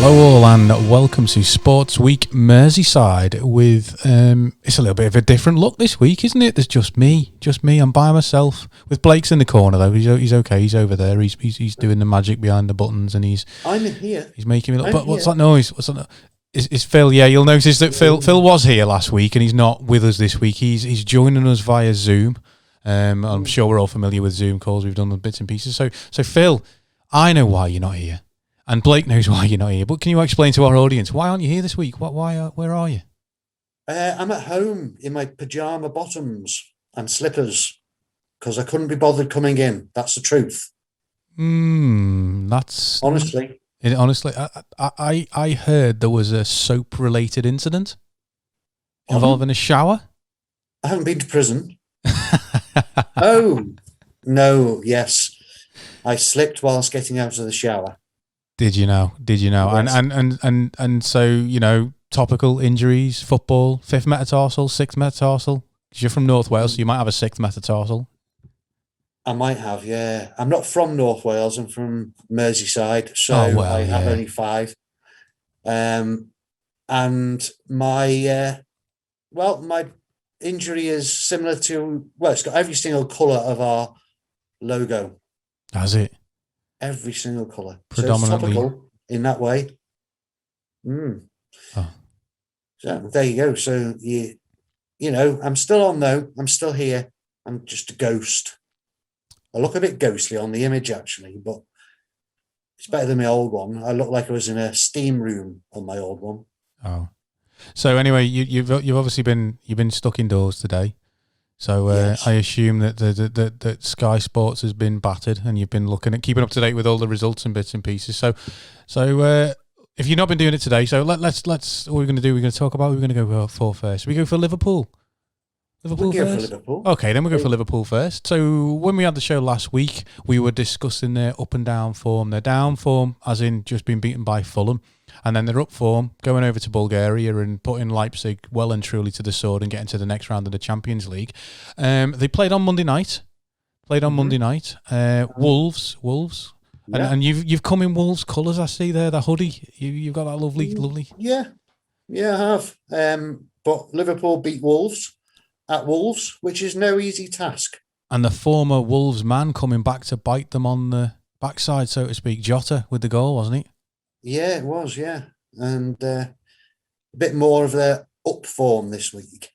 Hello all and welcome to Sports Week Merseyside with, it's a little bit of a different look this week, isn't it? There's just me, I'm by myself, with Blake's in the corner though, he's okay, he's over there, he's doing the magic behind the buttons and I'm in here. He's making me look, but what's that noise? What's that? Is Phil, yeah, you'll notice that Phil was here last week and he's not with us this week, he's joining us via Zoom. I'm sure we're all familiar with Zoom calls, we've done the bits and pieces, so Phil, I know why you're not here. And Blake knows why you're not here, but can you explain to our audience, why aren't you here this week? Where are you? I'm at home in my pyjama bottoms and slippers because I couldn't be bothered coming in. That's the truth. That's... Honestly. I heard there was a soap-related incident involving a shower. I haven't been to prison. Oh, no, yes. I slipped whilst getting out of the shower. Did you know? Yes. And so, you know, topical injuries, football, 5th metatarsal, 6th metatarsal. Because you're from North Wales, so you might have a 6th metatarsal. I might have, yeah. I'm not from North Wales, I'm from Merseyside, so I have only 5. And my injury is similar to, it's got every single colour of our logo. Has it? Every single colour. Predominantly. So it's topical in that way. Oh. So there you go. So, you know, I'm still on though. I'm still here. I'm just a ghost. I look a bit ghostly on the image actually, but it's better than my old one. I look like I was in a steam room on my old one. Oh. So anyway, you've obviously been stuck indoors today. So yes. I assume that Sky Sports has been battered, and you've been keeping up to date with all the results and bits and pieces. So if you've not been doing it today, so let's what we're going to do. We're going to talk about. We're going to go for first. We go for Liverpool. Liverpool we'll first. For Liverpool. Okay, then we go for Liverpool first. So when we had the show last week, we were discussing their up and down form. Their down form, as in just being beaten by Fulham. And then their up form, going over to Bulgaria and putting Leipzig well and truly to the sword and getting to the next round of the Champions League. They played on Monday night. Wolves. Yeah. And you've come in Wolves colours, I see there, the hoodie. You've got that lovely. Yeah, I have. But Liverpool beat Wolves at Wolves, which is no easy task. And the former Wolves man coming back to bite them on the backside, so to speak, Jota with the goal, wasn't he? Yeah, it was, yeah. And a bit more of their up form this week.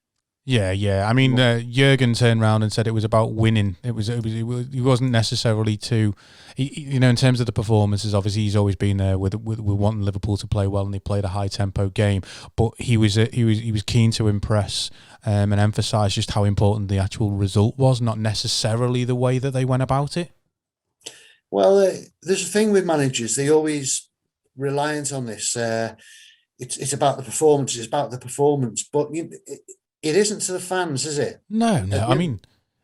Yeah. I mean, Jurgen turned around and said it was about winning. It wasn't necessarily in terms of the performances, obviously he's always been there with wanting Liverpool to play well, and they played a high tempo game. But he was keen to impress and emphasise just how important the actual result was, not necessarily the way that they went about it. Well, there's a thing with managers, they always reliant on this. It's about the performance. It's about the performance, but it isn't to the fans, is it? No. I mean,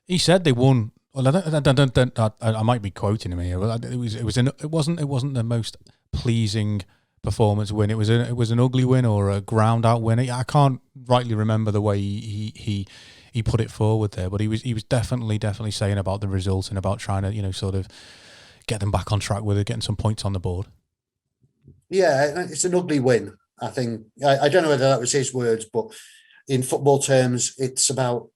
he said they won. Well, I might be quoting him here. It wasn't the most pleasing performance win. It was an ugly win or a ground out win. I can't rightly remember the way he put it forward there, but he was definitely saying about the result and about trying to sort of get them back on track with it, getting some points on the board. Yeah, it's an ugly win, I think. I don't know whether that was his words, but in football terms, it's about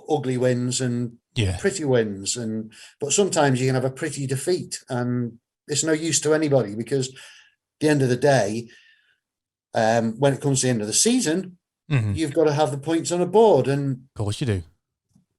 ugly wins and pretty wins. But sometimes you can have a pretty defeat, and it's no use to anybody because at the end of the day, when it comes to the end of the season, you've got to have the points on a board. And of course you do.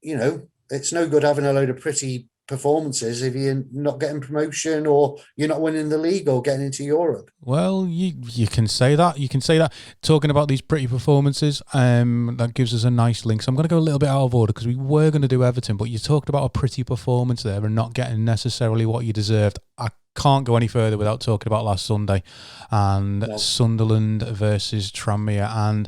You know, it's no good having a load of pretty performances if you're not getting promotion or you're not winning the league or getting into Europe. Well, you can say that. Talking about these pretty performances, that gives us a nice link. So I'm going to go a little bit out of order because we were going to do Everton, but you talked about a pretty performance there and not getting necessarily what you deserved. I can't go any further without talking about last Sunday and Sunderland versus Tranmere. And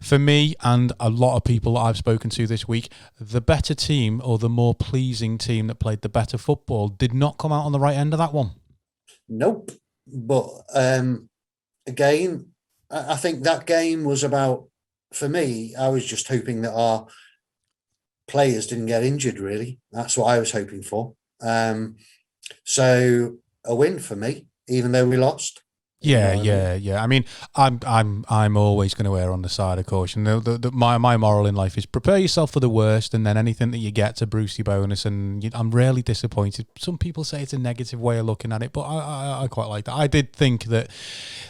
for me and a lot of people that I've spoken to this week, the better team or the more pleasing team that played the better football did not come out on the right end of that one. Nope. But again, I think that game was about, for me, I was just hoping that our players didn't get injured, really. That's what I was hoping for. So a win for me, even though we lost. Yeah. I mean, I'm always going to err on the side of caution. My moral in life is prepare yourself for the worst, and then anything that you get's a Brucey bonus. And I'm rarely disappointed. Some people say it's a negative way of looking at it, but I quite like that. I did think that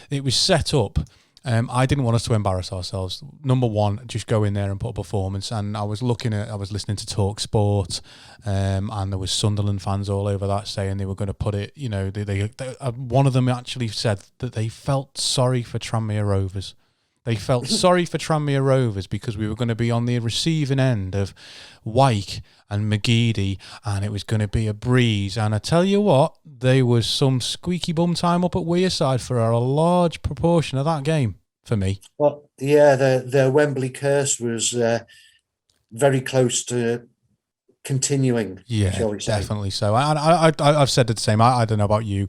it was set up. I didn't want us to embarrass ourselves. Number one, just go in there and put a performance. And I was listening to Talk Sport, and there was Sunderland fans all over that saying they were going to put it. You know, one of them actually said that they felt sorry for Tranmere Rovers. They felt sorry for Tranmere Rovers because we were going to be on the receiving end of Wyke and McGeady, and it was going to be a breeze. And I tell you what, there was some squeaky bum time up at Wearside for a large proportion of that game for me. Well, yeah, the Wembley curse was very close to continuing. Yeah, shall we say. Definitely so. I've said the same. I don't know about you.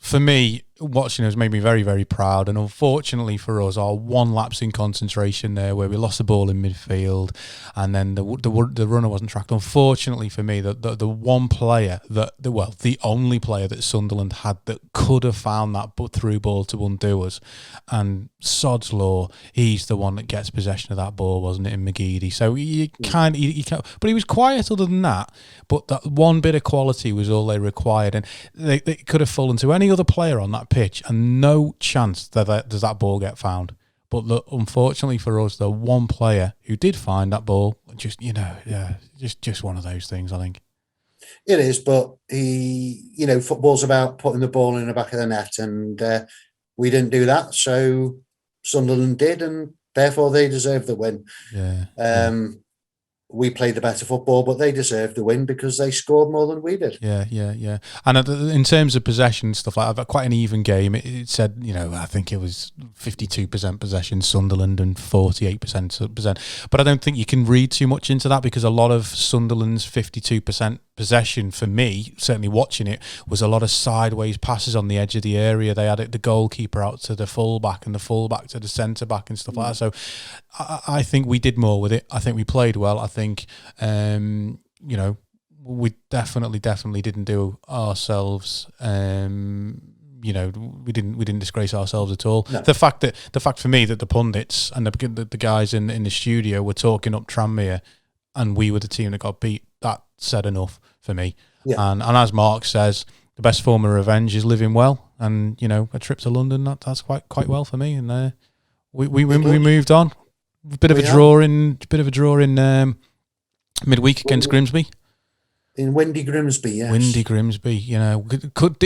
For me, watching it has made me very, very proud. And unfortunately for us, our one lapse in concentration there, where we lost the ball in midfield, and then the runner wasn't tracked. Unfortunately for me, the one player the only player that Sunderland had that could have found that through ball to undo us, and sod's law, he's the one that gets possession of that ball, wasn't it, in McGeady? So you can't, but he was quiet other than that. But that one bit of quality was all they required, and they could have fallen to any other player on that pitch, and no chance does that ball get found. But look, unfortunately for us, the one player who did find that ball, just one of those things, I think. It is, but football's about putting the ball in the back of the net, and we didn't do that, so Sunderland did, and therefore they deserve the win. We played the better football, but they deserved the win because they scored more than we did. Yeah. And in terms of possession, stuff like that, quite an even game. It said, I think it was 52% possession, Sunderland, and 48%. But I don't think you can read too much into that, because a lot of Sunderland's 52% possession, for me, certainly watching it, was a lot of sideways passes on the edge of the area. They had the goalkeeper out to the fullback and the fullback to the centre back and stuff like that. So I think we did more with it. I think we played well. I think we definitely didn't do ourselves. We didn't disgrace ourselves at all. No. The fact for me that the pundits and the guys in the studio were talking up Tranmere, and we were the team that got beat, that said enough for me. Yeah. And as Mark says, the best form of revenge is living well, and a trip to London, that's quite well for me. And we moved on. Bit of a draw in midweek against Grimsby. In windy Grimsby, yes. Windy Grimsby,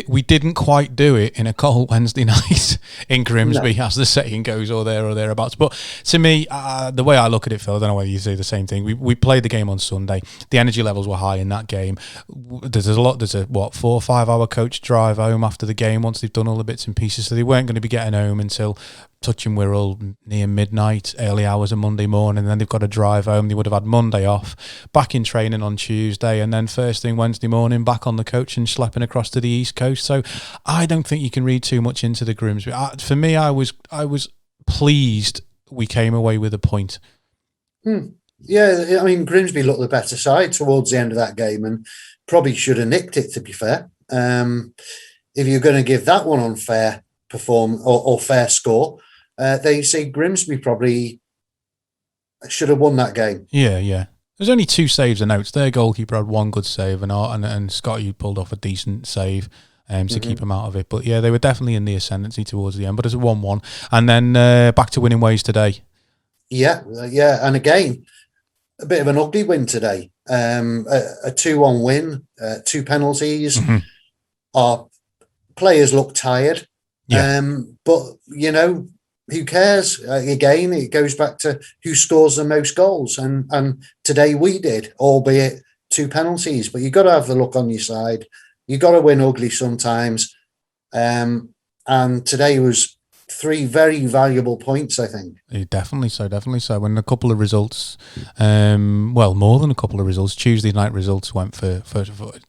we didn't quite do it in a cold Wednesday night in Grimsby, as the saying goes, or thereabouts. But to me, the way I look at it, Phil, I don't know whether you say the same thing. We played the game on Sunday. The energy levels were high in that game. There's a 4 or 5 hour coach drive home after the game once they've done all the bits and pieces. So they weren't going to be getting home until touching Wirral near midnight, early hours of Monday morning, and then they've got to drive home. They would have had Monday off, back in training on Tuesday, and then first thing Wednesday morning back on the coach and schlepping across to the East Coast. So I don't think you can read too much into the Grimsby. For me, I was pleased we came away with a point. Yeah, I mean, Grimsby looked the better side towards the end of that game, and probably should have nicked it, to be fair. If you're going to give that one unfair or fair score, they say Grimsby probably should have won that game. Yeah. There's only 2 saves and outs. Their goalkeeper had one good save, and Scotty pulled off a decent save to keep him out of it. But yeah, they were definitely in the ascendancy towards the end. But it's a 1-1, and then back to winning ways today. Yeah, and again, a bit of an ugly win today. A 2-1 win, 2 penalties. Mm-hmm. Our players look tired. Yeah. But who cares? Again, it goes back to who scores the most goals, and today we did, albeit 2 penalties. But you've got to have the luck on your side. You've got to win ugly sometimes. And today was 3 very valuable points, I think. Definitely so. And a couple of results, more than a couple of results. Tuesday night results went for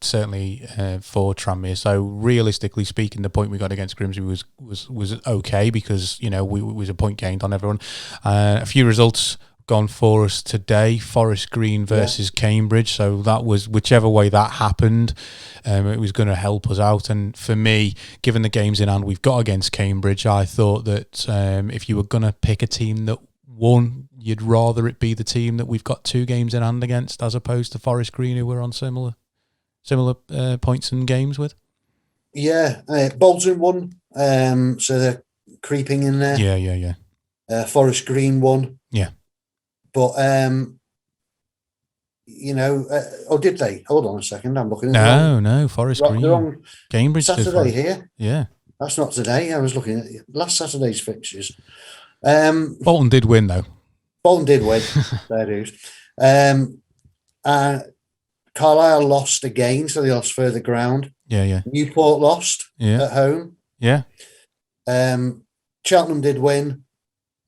certainly for Tranmere. So realistically speaking, the point we got against Grimsby was okay, because it was a point gained on everyone. A few results gone for us today, Forest Green versus Cambridge. So that was, whichever way that happened, it was going to help us out. And for me, given the games in hand we've got against Cambridge, I thought that if you were going to pick a team that won, you'd rather it be the team that we've got 2 games in hand against, as opposed to Forest Green, who we're on similar points and games with. Yeah, Bolton won, so they're creeping in there. Yeah. Forest Green won. Yeah. But, did they? Hold on a second. I'm looking at No, Forest Green. They're on Cambridge Saturday here. Yeah. That's not today. I was looking at last Saturday's fixtures. Bolton did win, though. Bolton did win. There it is. Carlisle lost again, so they lost further ground. Yeah. Newport lost at home. Yeah. Cheltenham did win.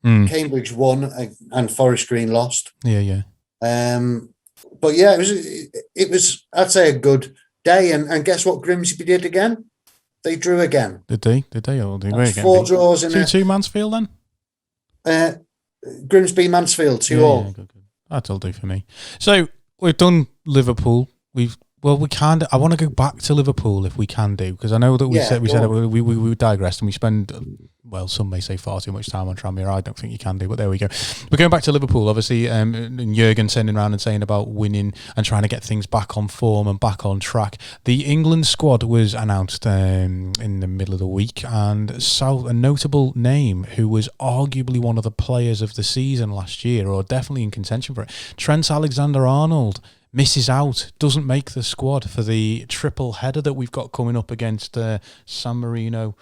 Cambridge won and Forest Green lost. Yeah. But yeah, it was I'd say a good day. And guess what Grimsby did again? They drew again. Did they? Oh, they were again. 4 draws in 2-2 Mansfield then? Grimsby Mansfield 2-all. Yeah, good. That'll do for me. So we've done Liverpool. We can. I want to go back to Liverpool if we can do, because I know that we said we digressed and we spend, well, some may say far too much time on Tranmere. I don't think you can do, but there we go. We're going back to Liverpool, obviously, and Jurgen sending around and saying about winning and trying to get things back on form and back on track. The England squad was announced in the middle of the week, and a notable name who was arguably one of the players of the season last year, or definitely in contention for it, Trent Alexander-Arnold, misses out, doesn't make the squad for the triple header that we've got coming up against San Marino,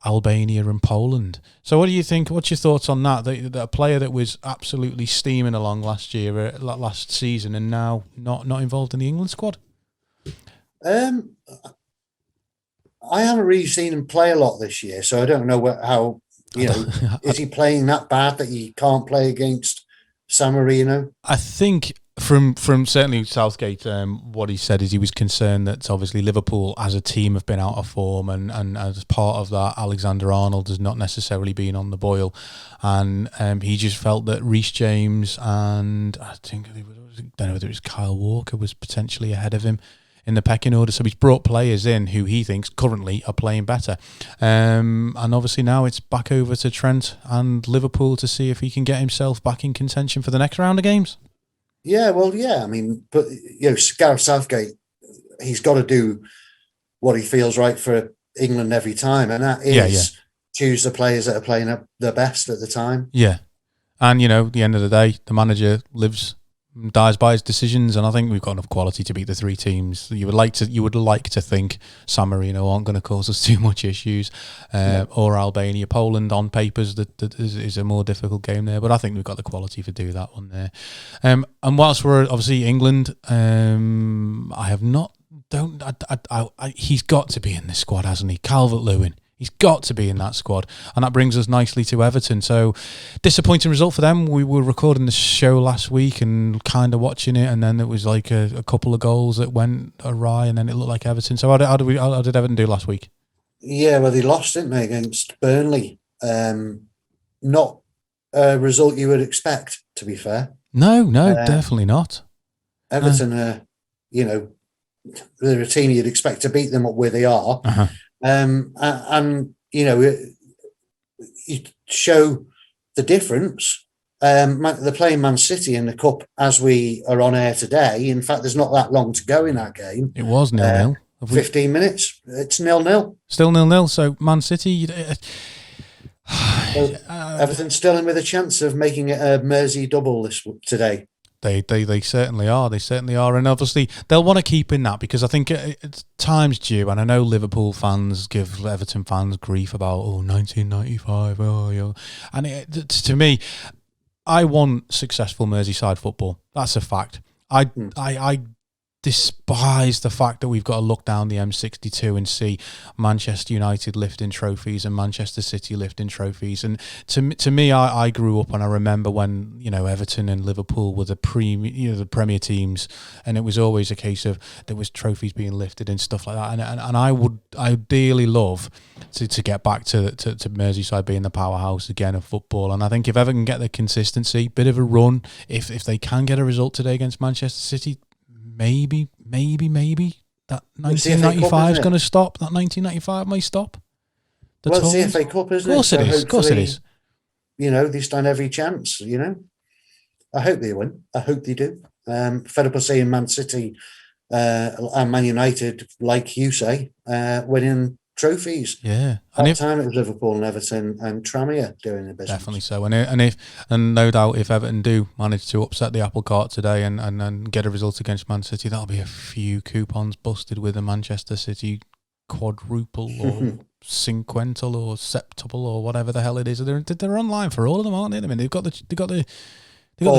Albania and Poland. So what do you think? What's your thoughts on that? A player that was absolutely steaming along last season, and now not involved in the England squad? I haven't really seen him play a lot this year, so I don't know how, is he playing that bad that he can't play against San Marino? I think from certainly Southgate, what he said is he was concerned that obviously Liverpool as a team have been out of form, and as part of that, Alexander-Arnold has not necessarily been on the boil, and he just felt that Reece James and I don't know whether it was Kyle Walker was potentially ahead of him in the pecking order. So he's brought players in who he thinks currently are playing better, and obviously now it's back over to Trent and Liverpool to see if he can get himself back in contention for the next round of games. Yeah, well, yeah. I mean, but Gareth Southgate, he's got to do what he feels right for England every time, and that is choose the players that are playing their best at the time. Yeah, and at the end of the day, the manager dies by his decisions, and I think we've got enough quality to beat the 3 teams. You would like to think San Marino aren't going to cause us too much issues, or Albania. Poland on papers that is a more difficult game there, but I think we've got the quality to do that one there. And whilst we're obviously England, he's got to be in this squad, hasn't he? Calvert-Lewin. He's got to be in that squad. And that brings us nicely to Everton. So, disappointing result for them. We were recording the show last week and kind of watching it, and then it was like a couple of goals that went awry, and then it looked like Everton. So, how did Everton do last week? Yeah, well, they lost, didn't they, against Burnley. Not a result you would expect, to be fair. No, definitely not. Everton, they're a team you'd expect to beat them up where they are. Uh-huh. And you show the difference. They're playing Man City in the Cup as we are on air today. In fact, there's not that long to go in that game. It was 0-0. 15 minutes. It's 0-0. Still 0-0. So Man City. Everton's still in with a chance of making it a Mersey double today. They certainly are. They certainly are. And obviously, they'll want to keep in that, because I think it's time's due. And I know Liverpool fans give Everton fans grief about, 1995. And to me, I want successful Merseyside football. That's a fact. I despise the fact that we've got to look down the M62 and see Manchester United lifting trophies and Manchester City lifting trophies. And to me, I grew up and I remember when, you know, Everton and Liverpool were the Premier teams, and it was always a case of there was trophies being lifted and stuff like that. And I dearly love to get back to Merseyside being the powerhouse again of football. And I think if Everton can get the consistency, bit of a run, if they can get a result today against Manchester City, maybe that 1995 is going to stop. That 1995 may stop. It's the FA Cup, isn't it? Of course it is. You know, they stand every chance, you know. I hope they win. I hope they do. Fed up of seeing Man City and Man United, like you say, winning trophies. Yeah. At the time it was Liverpool and Everton and Tranmere doing the business. Definitely so. And no doubt if Everton do manage to upset the apple cart today and get a result against Man City, that'll be a few coupons busted with a Manchester City quadruple or cinquental or septuple or whatever the hell it is. They're online for all of them, aren't they? I mean, they've got the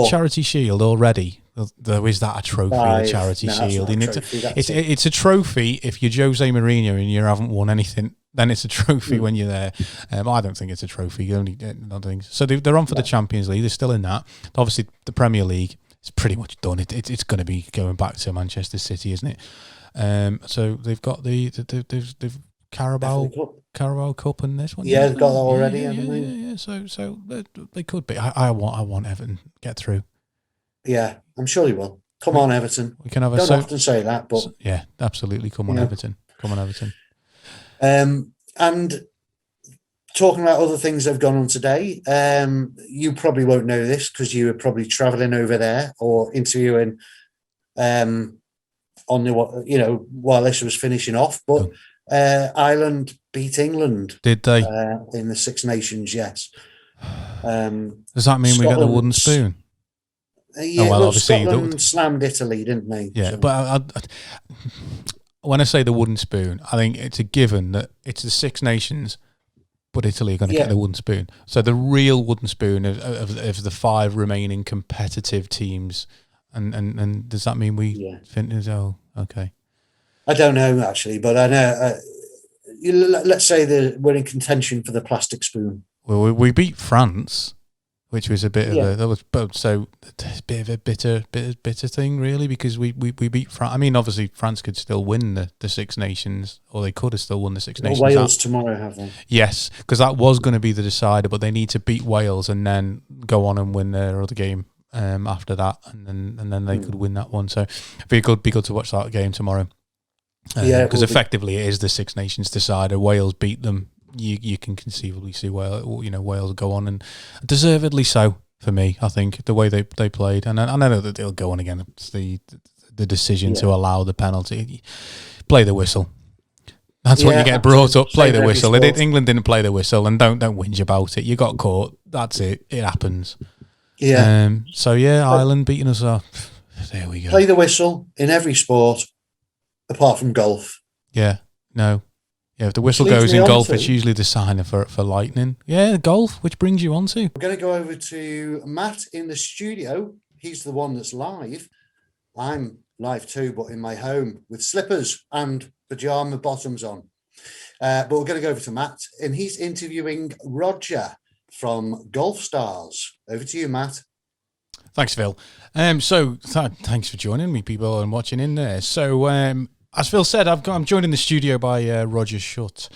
Charity Shield already. Though, is that a trophy? The Charity Shield. It's a trophy if you're Jose Mourinho and you haven't won anything. Then it's a trophy when you're there. I don't think it's a trophy. So they're on for the Champions League. They're still in that. Obviously, the Premier League is pretty much done. It's going to be going back to Manchester City, isn't it? So they've got they've Carabao Cup and this one. Yeah, they've got that already, haven't they? Yeah. So they could be. I want Everton to get through. Yeah, I'm sure he will. Come on, Everton. We can have Don't often say that, but yeah, absolutely. Come on, Everton. Come on, Everton. And talking about other things that have gone on today, you probably won't know this because you were probably travelling over there or interviewing on the, you know, while this was finishing off. But Ireland beat England. Did they? In the Six Nations, yes. Does that mean we get the wooden spoon? Yeah, obviously Scotland slammed Italy, didn't they? Yeah, so. But when I say the wooden spoon, I think it's a given that it's the Six Nations, but Italy are going to get the wooden spoon. So the real wooden spoon of the 5 remaining competitive teams, and does that mean we finish? Oh, okay. I don't know actually, but I know. Let's say we're in contention for the plastic spoon. Well, we beat France, which was a bit of a bit of a bitter thing, really, because we beat France. I mean, obviously France could still win the Six Nations, or they could have still won the Six Nations. Wales tomorrow, have they? Yes, because that was going to be the decider, but they need to beat Wales and then go on and win their other game after that, and then they could win that one. So be good to watch that game tomorrow. Because effectively it is the Six Nations decider. Wales beat them. You can conceivably see Wales go on, and deservedly so for me. I think the way they played, and I know that they'll go on again. It's the decision to allow the penalty. Play the whistle. That's what you get brought up. Play the whistle. England didn't play the whistle, and don't whinge about it. You got caught. That's it. It happens. Yeah. Ireland beating us off. There we go. Play the whistle in every sport, apart from golf. Yeah. No. Yeah, if the whistle goes in golf, it's usually the sign for lightning. Yeah, golf, which brings you on to. We're going to go over to Matt in the studio. He's the one that's live. I'm live too, but in my home with slippers and pyjama bottoms on. But we're going to go over to Matt, and he's interviewing Roger from Golfstarz. Over to you, Matt. Thanks, Phil. Thanks for joining me, people, and watching in there. So, as Phil said, I'm joined in the studio by Roger Shutt.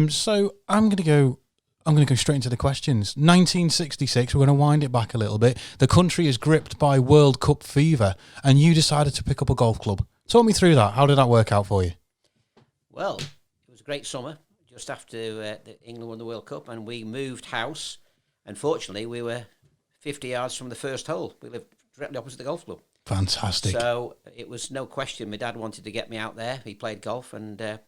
So I'm going to go straight into the questions. 1966, we're going to wind it back a little bit. The country is gripped by World Cup fever, and you decided to pick up a golf club. Talk me through that. How did that work out for you? Well, it was a great summer, just after England won the World Cup, and we moved house. Unfortunately, we were 50 yards from the first hole. We lived directly opposite the golf club. Fantastic. So it was no question. My dad wanted to get me out there. He played golf and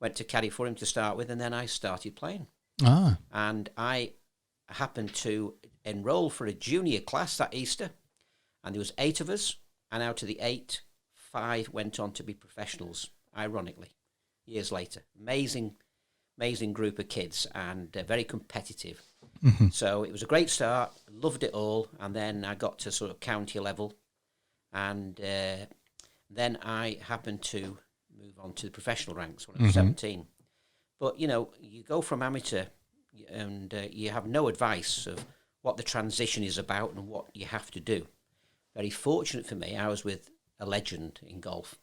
went to caddy for him to start with, and then I started playing. And I happened to enroll for a junior class that Easter, and there was 8 of us, and out of the 8, 5 went on to be professionals, ironically, years later. Amazing group of kids, and very competitive. Mm-hmm. So it was a great start, loved it all, and then I got to sort of county level, and then I happened to move on to the professional ranks when I was 17. But, you go from amateur and you have no advice of what the transition is about and what you have to do. Very fortunate for me, I was with a legend in golf.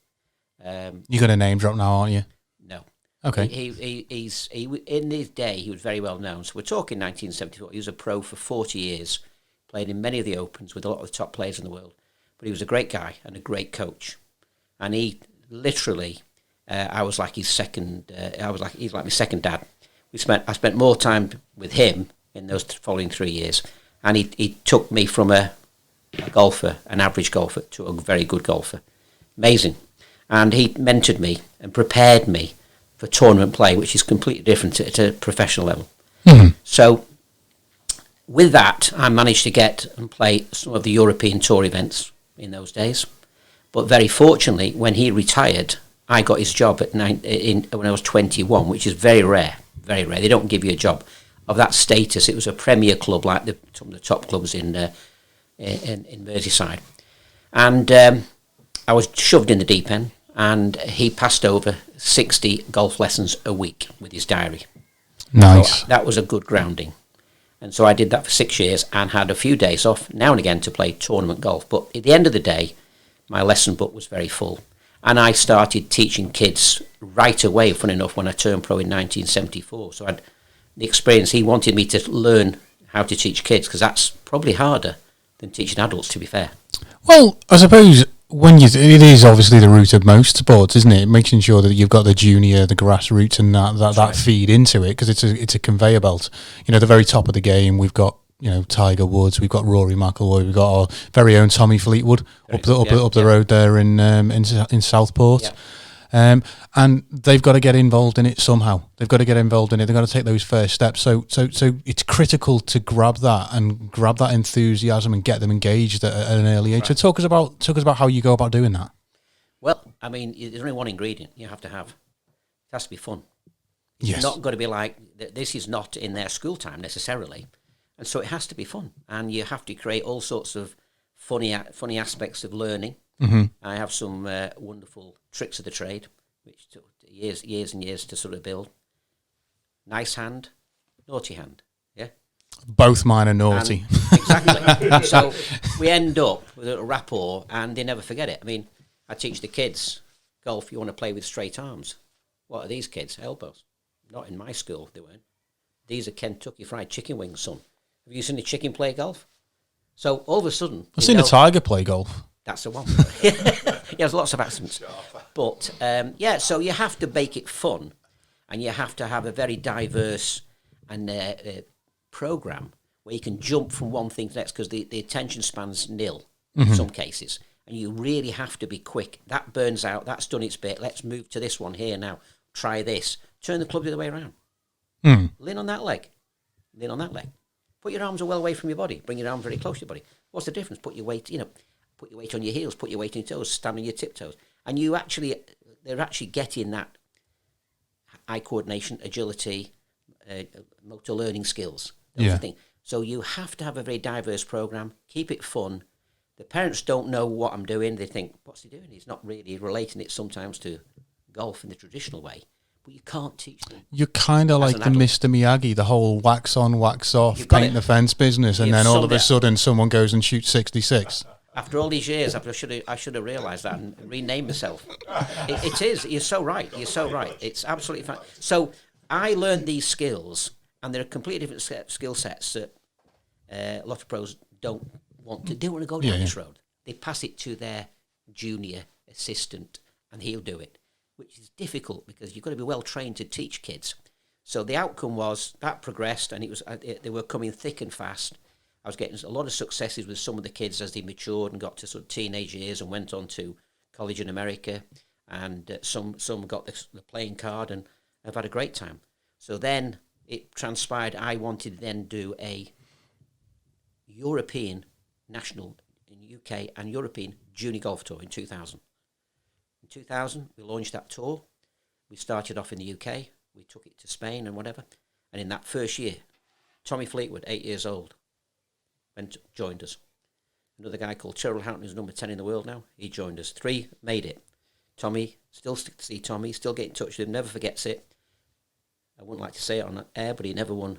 You got a name drop now, aren't you? No. Okay. He's in his day, he was very well known. So we're talking 1974. He was a pro for 40 years, played in many of the Opens with a lot of the top players in the world. But he was a great guy and a great coach. And he literally, I was like his second. He's like my second dad. I spent more time with him in those following 3 years, and he took me from a golfer, an average golfer, to a very good golfer. Amazing. And he mentored me and prepared me for tournament play, which is completely different at a professional level. So with that, I managed to get and play some of the European Tour events in those days. But very fortunately, when he retired, I got his job when I was 21, which is very rare, very rare. They don't give you a job of that status. It was a premier club, like some of the top clubs in Merseyside. And I was shoved in the deep end, and he passed over 60 golf lessons a week with his diary. Nice. So that was a good grounding. And so I did that for 6 years and had a few days off now and again to play tournament golf. But at the end of the day, my lesson book was very full. And I started teaching kids right away, fun enough, when I turned pro in 1974. So I had the experience. He wanted me to learn how to teach kids, because that's probably harder than teaching adults, to be fair. Well, I suppose it is obviously the root of most sports, isn't it? Making sure that you've got the junior, the grassroots, and that right. feed into it, because it's a conveyor belt. The very top of the game, we've got Tiger Woods, we've got Rory McIlroy, we've got our very own Tommy Fleetwood up the road there in Southport. Yeah. And they've got to get involved in it somehow. They've got to get involved in it. They've got to take those first steps. So it's critical to grab that enthusiasm and get them engaged at an early age. Right. So talk us about how you go about doing that. Well, I mean, there's only one ingredient you have to have. It has to be fun. It's not going to be like, this is not in their school time necessarily. And so it has to be fun. And you have to create all sorts of funny aspects of learning. Mm-hmm. I have some wonderful tricks of the trade, which took years and years to sort of build. Nice hand, naughty hand, yeah? Both mine are naughty. Exactly. So we end up with a rapport, and they never forget it. I mean, I teach the kids, golf, you want to play with straight arms. What are these kids? Elbows. Not in my school, they weren't. These are Kentucky Fried Chicken wings, son. Have you seen a chicken play golf? So all of a sudden... I've seen a tiger play golf. That's the one. There's lots of accidents. But, so you have to make it fun, and you have to have a very diverse and program where you can jump from one thing to the next, because the attention span's nil in some cases, and you really have to be quick. That burns out. That's done its bit. Let's move to this one here now. Try this. Turn the club the other way around. Lean on that leg. Lean on that leg. Put your arms well away from your body. Bring your arms very close to your body. What's the difference? Put your weight, put your weight on your heels, put your weight on your toes, stand on your tiptoes. And they're actually getting that eye coordination, agility, motor learning skills. Those are the things. So you have to have a very diverse program, keep it fun. The parents don't know what I'm doing. They think, what's he doing? He's not really relating it sometimes to golf in the traditional way. But you can't teach them. You're kind of like the Mr. Miyagi, the whole wax on, wax off, paint the fence business, and then all of a sudden someone goes and shoots 66. After all these years, I should have realised that and renamed myself. It is. You're so right. It's absolutely fine. So I learned these skills, and they're completely different skill sets that a lot of pros don't want to. They want to go down this road. They pass it to their junior assistant, and he'll do it, which is difficult because you've got to be well trained to teach kids. So the outcome was that progressed, and they were coming thick and fast. I was getting a lot of successes with some of the kids as they matured and got to sort of teenage years and went on to college in America, and some got the playing card, and I've had a great time. So then it transpired I wanted to then do a European national in UK and European junior golf tour in 2000. In 2000, we launched that tour. We started off in the UK. We took it to Spain and whatever. And in that first year, Tommy Fleetwood, 8 years old, joined us. Another guy called Tyrrell Houghton, who's number 10 in the world now. He joined us. 3 made it. Tommy, still stick to see Tommy, still get in touch with him, never forgets it. I wouldn't like to say it on air, but he never won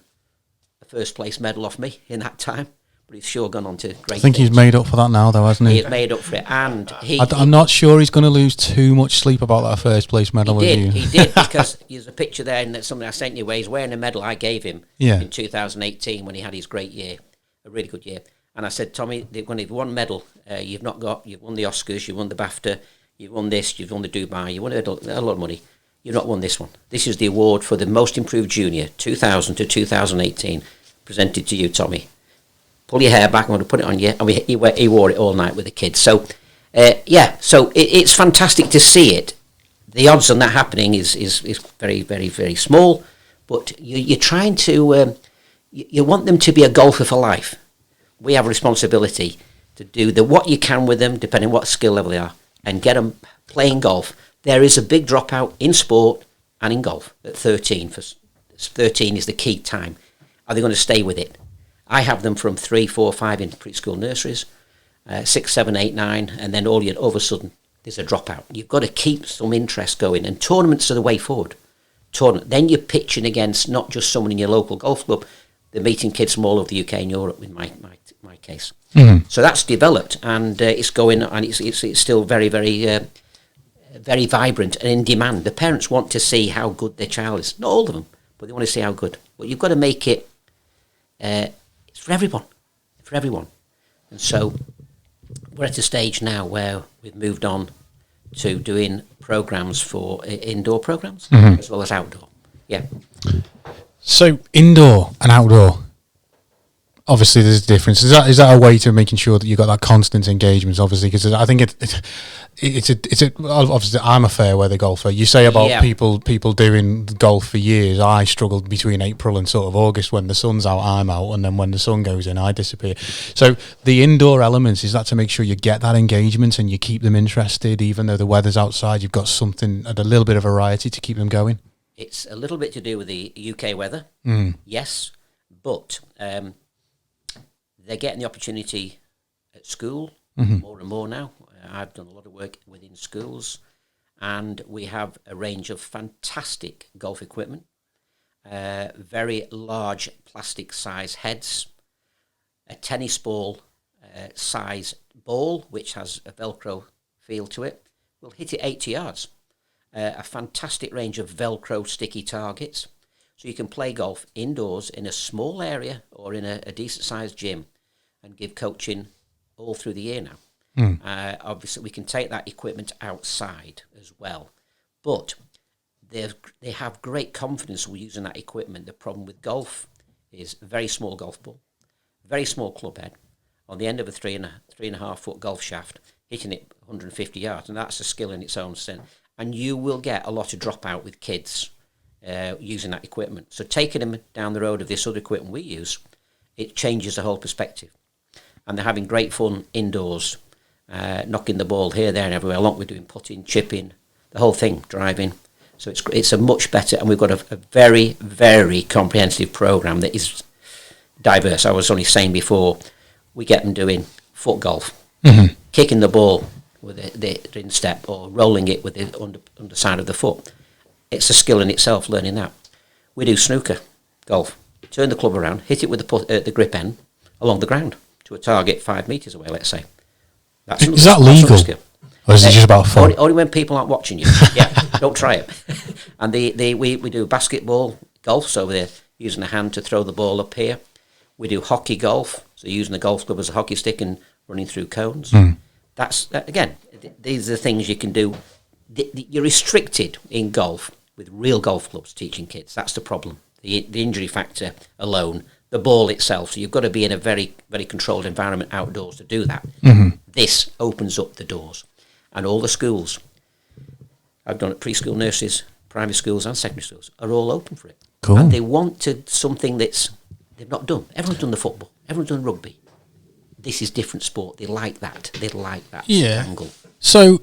a first place medal off me in that time. But he's sure gone on to great I think things. He's made up for that now, though, hasn't he? He's made up for it. And I'm not sure he's going to lose too much sleep about that first place medal. He did, because there's a picture there, and that's something I sent you where he's wearing a medal I gave him in 2018 when he had his great year, a really good year. And I said, Tommy, when you've won medal, you've won the Oscars, you've won the BAFTA, you've won this, you've won the Dubai, you won a lot of money. You've not won this one. This is the award for the most improved junior, 2000 to 2018, presented to you, Tommy. Pull your hair back, I'm going to put it on you. And he wore it all night with the kids. So, so it's fantastic to see it. The odds on that happening is very, very, very small. But you're trying to, you want them to be a golfer for life. We have a responsibility to do what you can with them, depending on what skill level they are, and get them playing golf. There is a big dropout in sport and in golf at 13. 13 is the key time. Are they going to stay with it? I have them from 3, 4, 5 in preschool nurseries, 6, 7, 8, 9, and then all of a sudden there's a dropout. You've got to keep some interest going, and tournaments are the way forward. Then you're pitching against not just someone in your local golf club. They're meeting kids from all over the UK and Europe. In my case, so that's developed, and it's going, and it's still very, very, very vibrant and in demand. The parents want to see how good their child is. Not all of them, but they want to see how good. But you've got to make it. It's for everyone, and so we're at a stage now where we've moved on to doing programs for indoor programs as well as outdoor. Yeah. So indoor and outdoor, obviously there's a difference. Is that a way to making sure that you got that constant engagement? Obviously, because I think it's obviously I'm a fair weather golfer. You say about people doing golf for years. I struggled between April and sort of August. When the sun's out, I'm out, and then when the sun goes in, I disappear. So the indoor elements, is that to make sure you get that engagement and you keep them interested, even though the weather's outside? You've got something, a little bit of variety to keep them going. It's a little bit to do with the UK weather, yes, but they're getting the opportunity at school more and more now. I've done a lot of work within schools, and we have a range of fantastic golf equipment, very large plastic size heads, a tennis ball size ball, which has a Velcro feel to it. We'll hit it 80 yards. A fantastic range of Velcro sticky targets. So you can play golf indoors in a small area or in a decent-sized gym and give coaching all through the year now. Obviously, we can take that equipment outside as well. But they have great confidence with using that equipment. The problem with golf is a very small golf ball, very small club head, on the end of a 3.5 foot golf shaft, hitting it 150 yards, and that's a skill in its own sense. And you will get a lot of dropout with kids using that equipment. So taking them down the road of this other equipment we use, it changes the whole perspective. And they're having great fun indoors, knocking the ball here, there, and everywhere. Along with doing putting, chipping, the whole thing, driving. So it's a much better, and we've got a very, very comprehensive program that is diverse. I was only saying before, we get them doing foot golf, kicking the ball with the instep, or rolling it with the underside of the foot. It's a skill in itself, learning that. We do snooker golf. Turn the club around, hit it with the grip end along the ground to a target 5 metres away, let's say. Is that legal? Or is it just about fun? Only when people aren't watching you. Yeah, don't try it. And we do basketball golf, so we're using a hand to throw the ball up here. We do hockey golf, so using the golf club as a hockey stick and running through cones. That's, again, these are the things you can do. You're restricted in golf with real golf clubs teaching kids. That's the problem. The injury factor alone, the ball itself. So you've got to be in a very, very controlled environment outdoors to do that. This opens up the doors. And all the schools, I've done at preschool nurseries, primary schools and secondary schools, are all open for it. Cool. And they want something that's they've not done. Everyone's done the football. Everyone's done rugby. This is different sport. They like that. They like that angle. So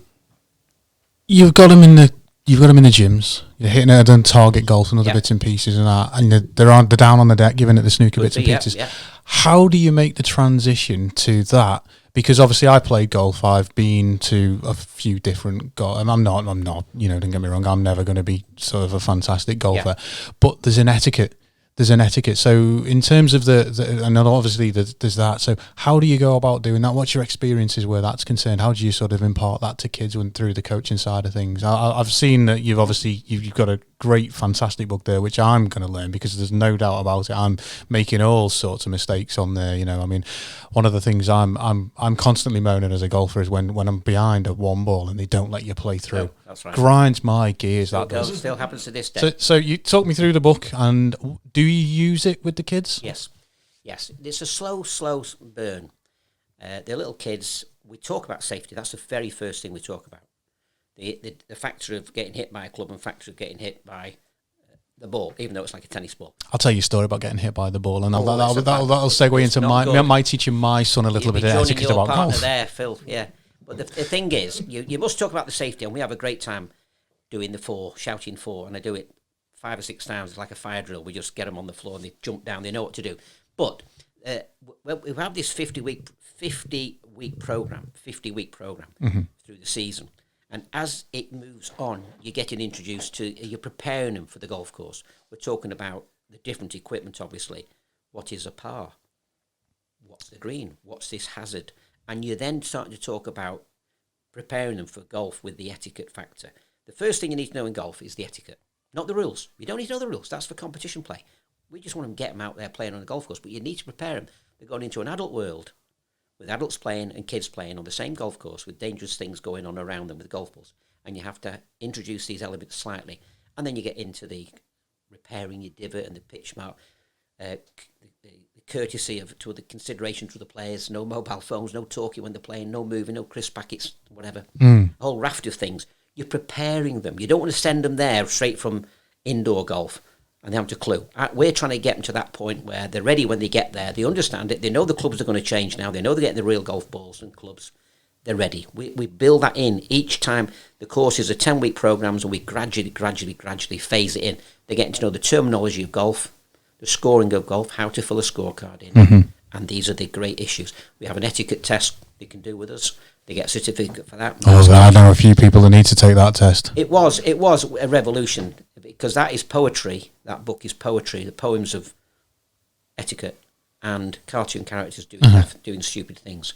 you've got them in the you've got them in the gyms. You're hitting it on target golf and other bits and pieces and that, and they're down on the deck giving it the snooker bits and pieces. Yeah. How do you make the transition to that? Because obviously I played golf. I've been to a few different golf, and I'm not. Don't get me wrong. I'm never going to be sort of a fantastic golfer, but there's an etiquette. So in terms of and obviously there's that. So how do you go about doing that? What's your experiences where that's concerned? How do you sort of impart that to kids through the coaching side of things? I've seen that you've got a great, fantastic book there, which I'm going to learn, because there's no doubt about it. I'm making all sorts of mistakes on there. I mean, one of the things I'm constantly moaning as a golfer is when I'm behind at one ball and they don't let you play through. No, that's right. Grinds my gears. Still happens to this day. So you talk me through the book, and do you use it with the kids? Yes. It's a slow burn. The little kids, we talk about safety. That's the very first thing we talk about. The factor of getting hit by a club and factor of getting hit by the ball, even though it's like a tennis ball. I'll tell you a story about getting hit by the ball, and that'll segue into my teaching my son a little bit of etiquette about golf. There, Phil. Yeah, but the thing is, you must talk about the safety, and we have a great time doing the four, shouting four, and I do it 5 or 6 times. It's like a fire drill. We just get them on the floor and they jump down. They know what to do. But we have this 50-week program through the season. And as it moves on, you're getting introduced to, you're preparing them for the golf course. We're talking about the different equipment, obviously. What is a par? What's the green? What's this hazard? And you're then starting to talk about preparing them for golf with the etiquette factor. The first thing you need to know in golf is the etiquette, not the rules. You don't need to know the rules. That's for competition play. We just want to get them out there playing on the golf course, but you need to prepare them. They're going into an adult world with adults playing and kids playing on the same golf course with dangerous things going on around them with golf balls. And you have to introduce these elements slightly. And then you get into the repairing your divot and the pitch mark, the courtesy to the consideration to the players, no mobile phones, no talking when they're playing, no moving, no crisp packets, whatever. A whole raft of things. You're preparing them. You don't want to send them there straight from indoor golf and they haven't a clue. We're trying to get them to that point where they're ready when they get there. They understand it. They know the clubs are going to change now. They know they're getting the real golf balls and clubs. They're ready. We build that in each time. The courses are 10-week programs, and we gradually phase it in. They're getting to know the terminology of golf, the scoring of golf, how to fill a scorecard in. And these are the great issues. We have an etiquette test they can do with us. They get a certificate for that. I know a few people that need to take that test. It was a revolution, because that is poetry. That book is poetry, the poems of etiquette and cartoon characters doing stupid things.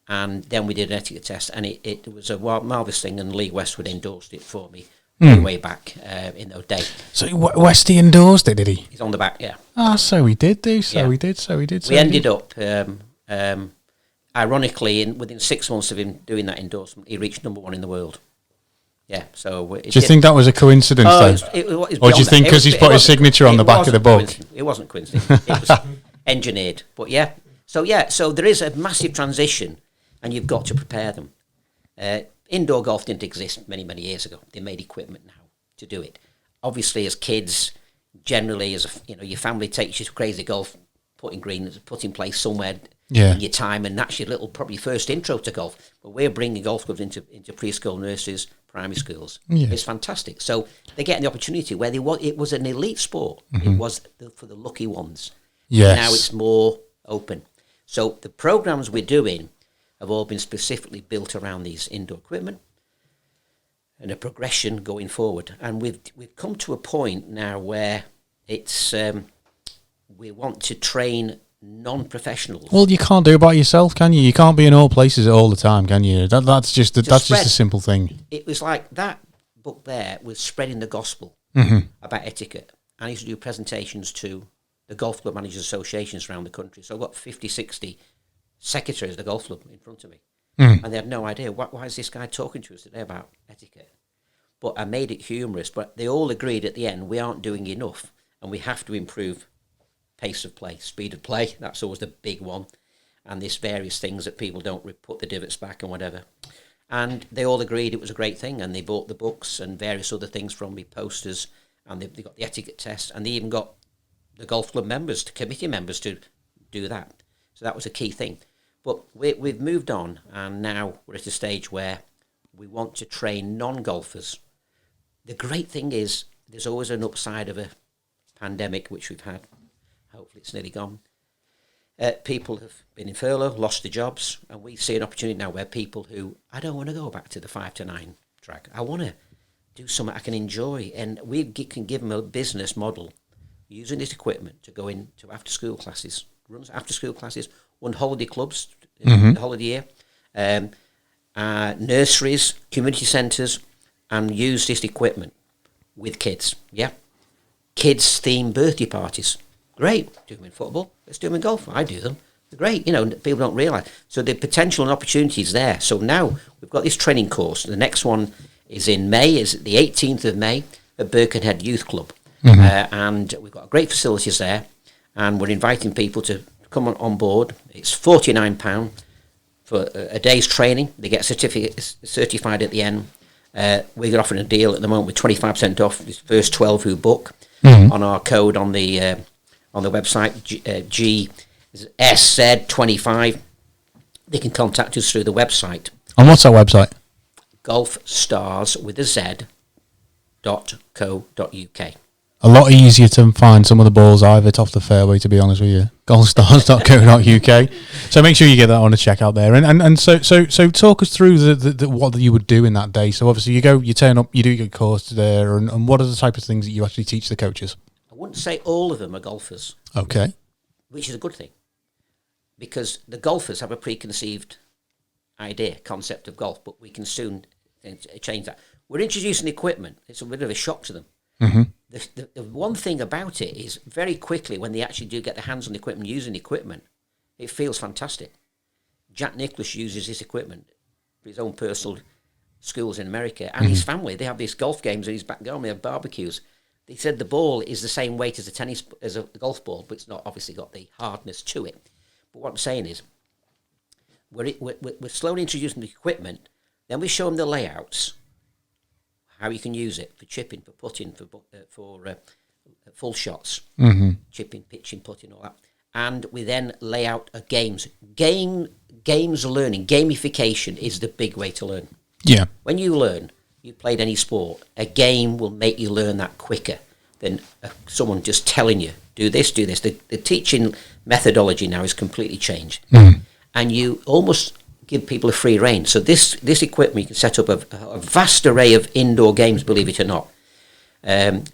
And then we did an etiquette test, and it was a marvellous thing, and Lee Westwood endorsed it for me way back in those days. So Westy endorsed it, did he? He's on the back, yeah. So he did do, he did. We ended up, ironically, within 6 months of him doing that endorsement, he reached #1 in the world. Yeah, so... Do you think that was a coincidence, though? Or do you think because he's put his signature on the back of the book? It wasn't coincidence. It was engineered. But so there is a massive transition, and you've got to prepare them. Indoor golf didn't exist many, many years ago. They made equipment now to do it. Obviously, as kids, generally, your family takes you to crazy golf, put in place somewhere in your time, and that's your probably first intro to golf. But we're bringing golf clubs into preschool nurseries, primary schools. It's fantastic. So they're getting the opportunity where it was an elite sport. It was for the lucky ones. Yes. Now it's more open. So the programs we're doing have all been specifically built around these indoor equipment and a progression going forward. And we've come to a point now where it's we want to train non-professionals. Well, you can't do it by yourself, can you? You can't be in all places all the time, can you? That's just a simple thing. It was like that book there was spreading the gospel about etiquette. I used to do presentations to the golf club managers associations around the country. So I've got 50, 60 secretaries of the golf club in front of me. And they had no idea, why is this guy talking to us today about etiquette? But I made it humorous, but they all agreed at the end, we aren't doing enough, and we have to improve pace of play, speed of play. That's always the big one. And there's various things that people don't put the divots back and whatever. And they all agreed it was a great thing, and they bought the books and various other things from me, posters, and they got the etiquette test, and they even got the golf club members, the committee members, to do that. So that was a key thing. But we've moved on, and now we're at a stage where we want to train non-golfers the great thing is there's always an upside of a pandemic, which we've had. Hopefully it's nearly gone. People have been in furlough, lost their jobs, and we see an opportunity now where people who, I don't want to go back to the 5 to 9 track. I want to do something I can enjoy, and we can give them a business model using this equipment to go into after-school classes, runs after-school classes, run holiday clubs in the holiday year, nurseries, community centres, and use this equipment with kids. Yeah, kids-themed birthday parties. Great. Do them in football. Let's do them in golf. I do them. They're great. People don't realise. So the potential and opportunity is there. So now we've got this training course. The next one is in May, is the 18th of May at Birkenhead Youth Club. And we've got great facilities there. And we're inviting people to come on board. It's £49 for a day's training. They get certified at the end. We're offering a deal at the moment with 25% off the first 12 who book on our code on the website, GSZ25. They can contact us through the website. And what's that website? Golfstars with a Z.co.uk. A lot easier to find some of the balls I've hit off the fairway, to be honest with you. Golfstars.co.uk. So make sure you get that on a check out there. And so talk us through the what you would do in that day. So obviously you turn up, you do your course there, and what are the type of things that you actually teach the coaches? I wouldn't say all of them are golfers. Okay. Which is a good thing. Because the golfers have a preconceived concept of golf, but we can soon change that. We're introducing equipment. It's a bit of a shock to them. The one thing about it is very quickly when they actually do get their hands on the equipment, using the equipment, it feels fantastic. Jack Nicklaus uses this equipment for his own personal schools in America, and his family, they have these golf games in his back garden, they have barbecues. They said the ball is the same weight as a golf ball, but it's not obviously got the hardness to it. But what I'm saying is, we're slowly introducing the equipment, then we show them the layouts, how you can use it for chipping, for putting, for full shots, chipping, pitching, putting, all that. And we then lay out games. Games learning, gamification is the big way to learn. Yeah. When you learn, you played any sport, a game will make you learn that quicker than someone just telling you, do this, do this. The teaching methodology now is completely changed. And you almost give people a free rein. So this equipment, you can set up a vast array of indoor games, believe it or not.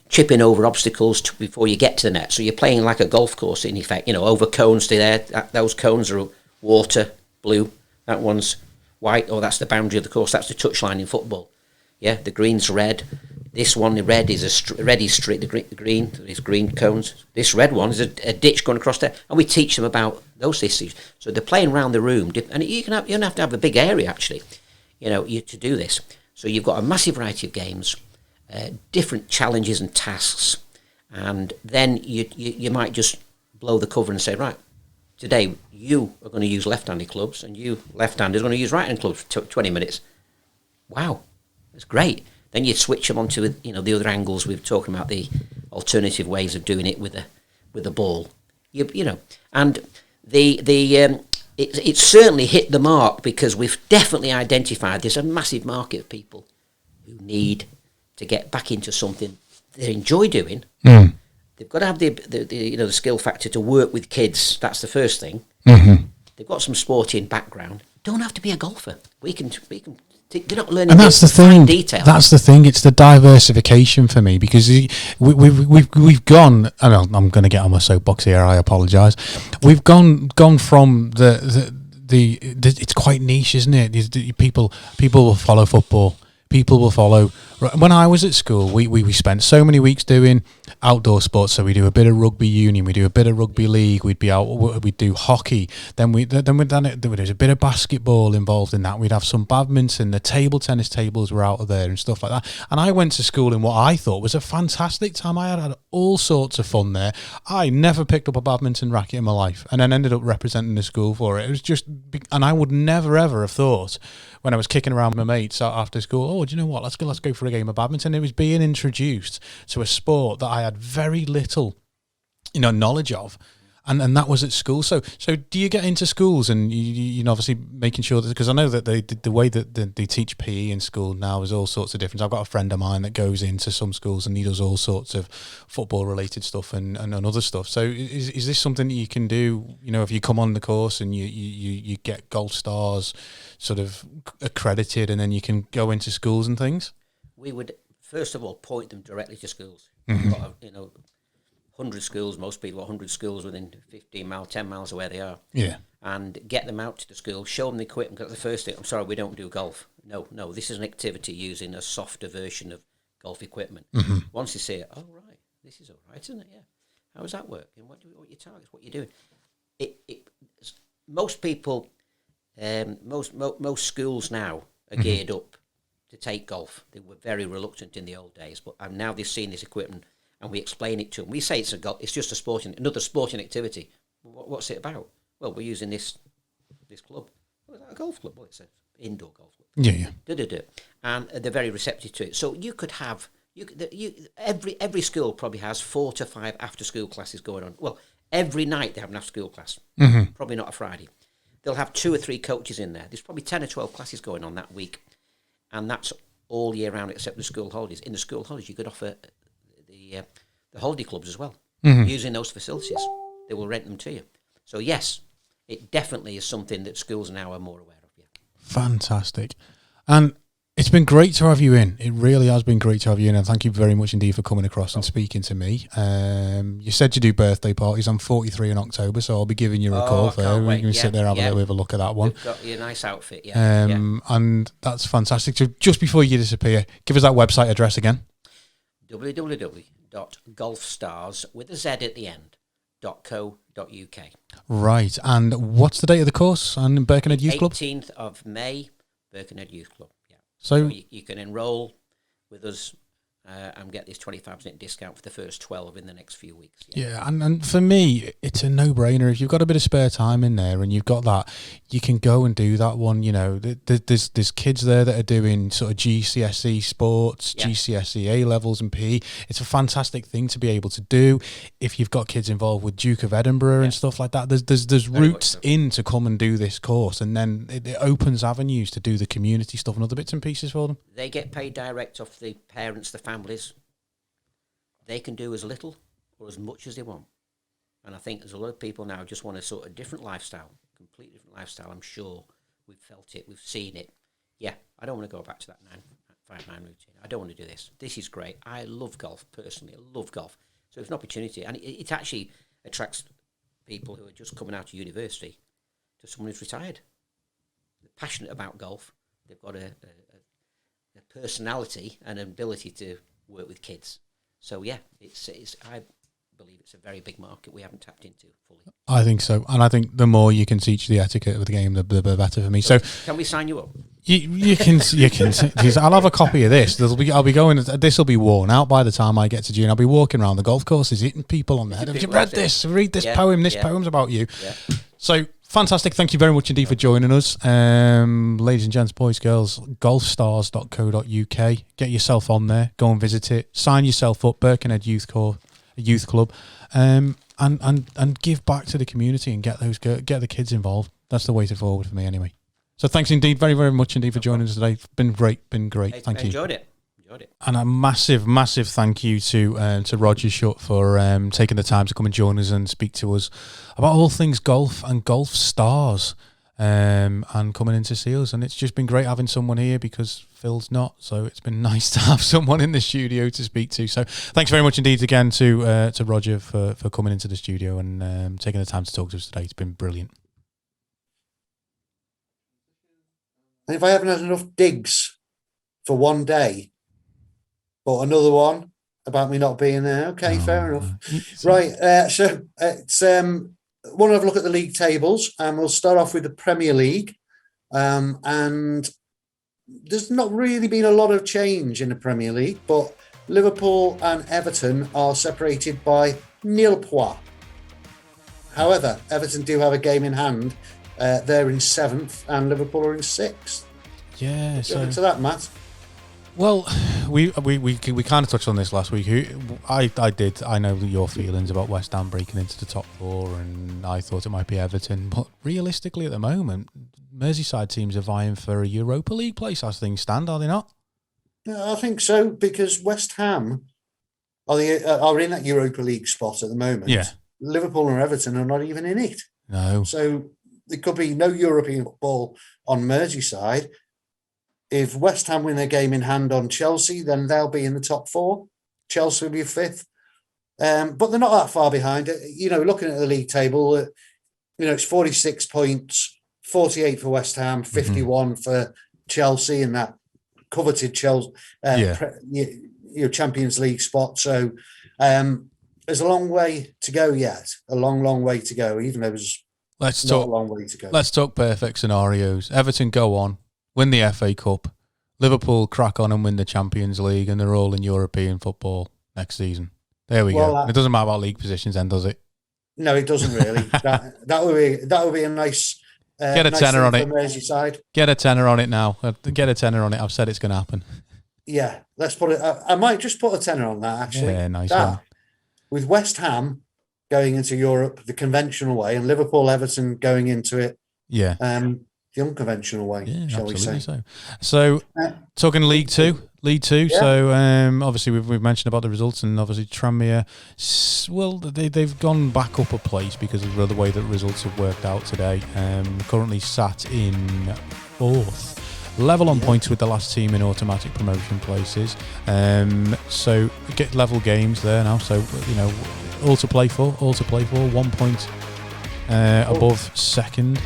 Chipping over obstacles before you get to the net. So you're playing like a golf course, in effect, over cones to there. Those cones are water, blue. That one's white, that's the boundary of the course. That's the touchline in football. Yeah, the green's red. This one, the red is a street. The green is green cones. This red one is a ditch going across there, and we teach them about those issues. So they're playing around the room, and you don't have to have a big area actually, to do this. So you've got a massive variety of games, different challenges and tasks, and then you might just blow the cover and say, right, today you are going to use left-handed clubs, and you left-handed are going to use right-handed clubs for 20 minutes. Wow, that's great. Then you switch them onto the other angles. We're talking about the alternative ways of doing it with a ball. And it's certainly hit the mark, because we've definitely identified there's a massive market of people who need to get back into something they enjoy doing. They've got to have the skill factor to work with kids. That's the first thing. They've got some sporting background. Don't have to be a golfer. We can. They're not learning. And that's the thing. Detail. That's the thing. It's the diversification for me, because we've gone. I know I'm going to get on my soapbox here. I apologise. We've gone from the it's quite niche, isn't it? People will follow football. People will follow. When I was at school, we spent so many weeks doing outdoor sports. So we do a bit of rugby union, we do a bit of rugby league, we'd do hockey. Then there's a bit of basketball involved in that. We'd have some badminton. The table tennis tables were out of there and stuff like that. And I went to school in what I thought was a fantastic time. I had all sorts of fun there. I never picked up a badminton racket in my life, and then ended up representing the school for it. It was just, and I would never ever have thought, when I was kicking around with my mates after school, do you know what? Let's go for a game of badminton. It was being introduced to a sport that I had very little, knowledge of, And that was at school. So do you get into schools and you know, obviously making sure that, because I know that the way that they teach PE in school now is all sorts of different. I've got a friend of mine that goes into some schools and he does all sorts of football related stuff and other stuff. So is this something that you can do? You know, if you come on the course and you get Golfstarz sort of accredited, and then you can go into schools and things? We would first of all point them directly to schools. Mm-hmm. You know, 100 schools, most people 100 schools within 15 miles, 10 miles of where they are. Yeah. And get them out to the school, show them the equipment. Because the first thing, I'm sorry, we don't do golf. No, this is an activity using a softer version of golf equipment. Mm-hmm. Once you see it, oh, right, this is all right, isn't it? Yeah. How does that work? And what your targets, what you're doing? Most people, most schools now are geared up to take golf. They were very reluctant in the old days, but now they've seen this equipment. And we explain it to them. We say it's just another sporting activity. What's it about? Well, we're using this club. Well, is that a golf club? Well, it's an indoor golf club. Yeah. And they're very receptive to it. So you could have every school probably has 4 to 5 after school classes going on. Well, every night they have an after school class. Mm-hmm. Probably not a Friday. They'll have 2 or 3 coaches in there. There's probably 10 or 12 classes going on that week, and that's all year round except the school holidays. In the school holidays, you could offer the holiday clubs as well, using those facilities. They will rent them to you. So yes, it definitely is something that schools now are more aware of. Yeah. Fantastic. And it's been great to have you in. It really has been great to have you in, and thank you very much indeed for coming across and speaking to me. You said you do birthday parties. I'm 43 in October, so I'll be giving you a call. We can sit there and have a little look at that one. You've got your nice outfit, and that's fantastic. So just before you disappear, give us that website address again. www.golfstars with a Z at the end .co.uk. Right, and what's the date of the course on Birkenhead Youth Club? 18th of May, Birkenhead Youth Club. Yeah. So you can enrol with us and get this 25% discount for the first 12 in the next few weeks. Yeah, and for me, it's a no-brainer. If you've got a bit of spare time in there and you've got that, you can go and do that one. You know, there's kids there that are doing sort of GCSE sports, GCSE A-levels and PE. It's a fantastic thing to be able to do. If you've got kids involved with Duke of Edinburgh and stuff like that, there's routes in to come and do this course, and then it opens avenues to do the community stuff and other bits and pieces for them. They get paid direct off the parents, the families. They can do as little or as much as they want. And I think there's a lot of people now just want a sort of different lifestyle, completely different lifestyle. I'm sure we've felt it, we've seen it. Yeah, I don't want to go back to that 5-9 routine. I don't want to do this. This is great. I love golf, personally. I love golf. So it's an opportunity. And it actually attracts people who are just coming out of university to someone who's retired. They're passionate about golf. They've got a personality and an ability to work with kids. So yeah, it's I believe it's a very big market we haven't tapped into fully. I think so, and I think the more you can teach the etiquette of the game, the better for me. So can we sign you up? You can. I'll have a copy of this. I'll be going. This will be worn out by the time I get to June. I'll be walking around the golf courses, hitting people on the head. Have you read this? Read this poem. This poem's about you. Yeah. So fantastic. Thank you very much indeed for joining us. Ladies and gents, boys, girls, golfstars.co.uk. Get yourself on there. Go and visit it. Sign yourself up. Birkenhead Youth Club. And give back to the community and get the kids involved. That's the way forward for me anyway. So thanks indeed, very, very much indeed for joining us today. It's been great. Thank you. Enjoyed it. And a massive, massive thank you to Roger Shutt for taking the time to come and join us and speak to us about all things golf and Golfstarz, and coming in to see us. And it's just been great having someone here because Phil's not, so it's been nice to have someone in the studio to speak to. So thanks very much indeed again to Roger for coming into the studio and taking the time to talk to us today. It's been brilliant. And if I haven't had enough digs for one day, but another one about me not being there. Okay, fair enough. Right, so it's want to have a look at the league tables, and we'll start off with the Premier League. And there's not really been a lot of change in the Premier League, but Liverpool and Everton are separated by nil points. However, Everton do have a game in hand. They're in 7th, and Liverpool are in 6th. Yeah, so to that, Matt. Well, we kind of touched on this last week. I know your feelings about West Ham breaking into the top four, and I thought it might be Everton. But realistically, at the moment, Merseyside teams are vying for a Europa League place as things stand, are they not? I think so, because West Ham are in that Europa League spot at the moment. Yeah. Liverpool and Everton are not even in it. No. So there could be no European football on Merseyside. If West Ham win their game in hand on Chelsea, then they'll be in the top four. Chelsea will be fifth. But they're not that far behind. Looking at the league table, it's 46 points, 48 for West Ham, 51 for Chelsea, and that coveted Chelsea Champions League spot. So there's a long way to go yet. A long, long way to go, even though there's a long way to go. Let's talk perfect scenarios. Everton go on, win the FA Cup, Liverpool crack on and win the Champions League, and they're all in European football next season. There we go. It doesn't matter about league positions then, does it? No, it doesn't really. that would be a nice get a tenner on it. Merseyside. Get a tenner on it now. Get a tenner on it. I've said it's going to happen. Yeah, let's put it. I might just put a tenner on that, actually. Yeah, nice one. With West Ham going into Europe the conventional way, and Liverpool, Everton going into it. Yeah. The unconventional way, shall we say? So talking League Two. Yeah. So obviously we've mentioned about the results, and obviously Tranmere, well, they've gone back up a place because of the way that results have worked out today. Currently sat in fourth, level on points with the last team in automatic promotion places. So get level games there now. So all to play for. 1 point above second.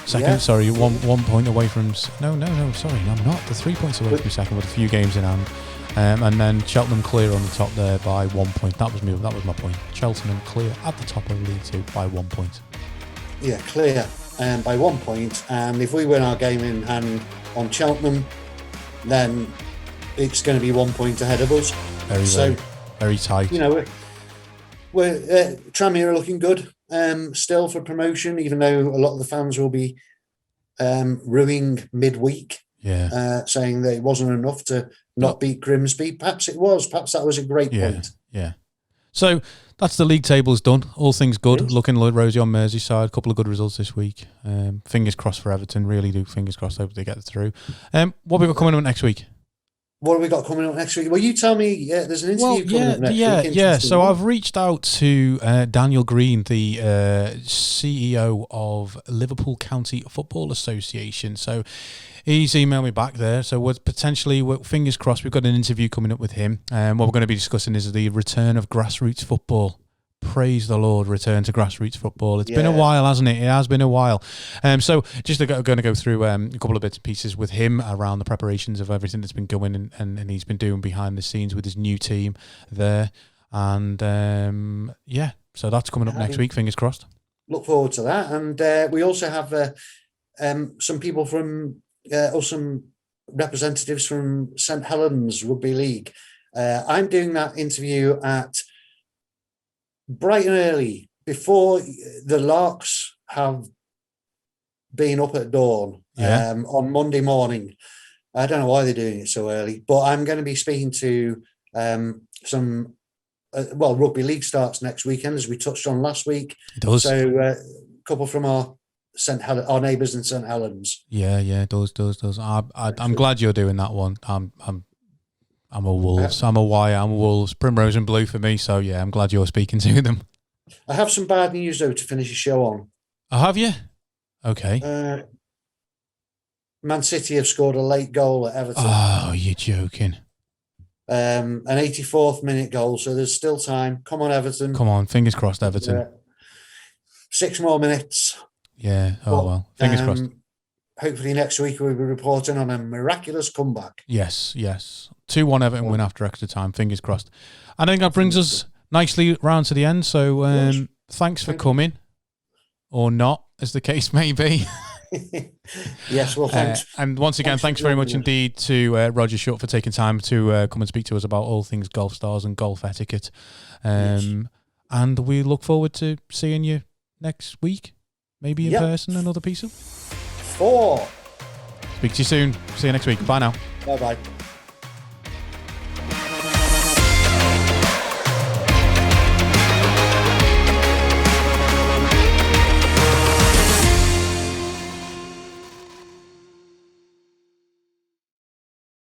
Sorry, one point away from... No, sorry, I'm not. The 3 points away from second with a few games in hand. And then Cheltenham clear on the top there by 1 point. That was my point. Cheltenham clear at the top of League Two by 1 point. Yeah, clear by 1 point. And if we win our game in hand on Cheltenham, then it's going to be 1 point ahead of us. Very tight. We're Tranmere are looking good. Still for promotion, even though a lot of the fans will be ruining midweek, saying that it wasn't enough to not beat Grimsby. Perhaps it was. Perhaps that was a great point. Yeah. So that's the league tables done. All things good. Looking rosy on Merseyside. A couple of good results this week. Fingers crossed for Everton. Really do. Fingers crossed. Hope they get through. What have we got coming up next week? What have we got coming up next week? Well, you tell me. There's an interview coming up next week. Yeah. So I've reached out to Daniel Green, the CEO of Liverpool County Football Association. So he's emailed me back there. So fingers crossed, we've got an interview coming up with him. What we're going to be discussing is the return of grassroots football. Praise the Lord, return to grassroots football. It's been a while, hasn't it? It has been a while. So just going to go through a couple of bits and pieces with him around the preparations of everything that's been going and he's been doing behind the scenes with his new team there. And so that's coming up next week, fingers crossed. Look forward to that. And we also have some people from, or some representatives from St Helens Rugby League. I'm doing that interview at bright and early, before the Larks have been up at dawn on Monday morning. I don't know why they're doing it so early, but I'm going to be speaking to some rugby league starts next weekend, as we touched on last week. It does. So a couple from our neighbours in St Helens. Yeah, it does. I'm glad you're doing that one. I'm a Wolves. I'm a Wire. I'm a Wolves. Primrose and blue for me. So, yeah, I'm glad you're speaking to them. I have some bad news, though, to finish the show on. Oh, have you? Okay. Man City have scored a late goal at Everton. Oh, you're joking. An 84th minute goal, so there's still time. Come on, Everton. Come on. Fingers crossed, Everton. 6 more minutes. Yeah. Well. Fingers crossed. Hopefully next week we'll be reporting on a miraculous comeback. Yes. 2-1 Everton win after extra time. Fingers crossed. I think that brings us nicely round to the end. So thanks for coming. Or not, as the case may be. Yes, well, thanks. And once again, thanks very much indeed to Roger Shutt for taking time to come and speak to us about all things Golfstarz and golf etiquette. And we look forward to seeing you next week. Maybe in person, another piece of. 4. Speak to you soon. See you next week. Bye now. Bye-bye.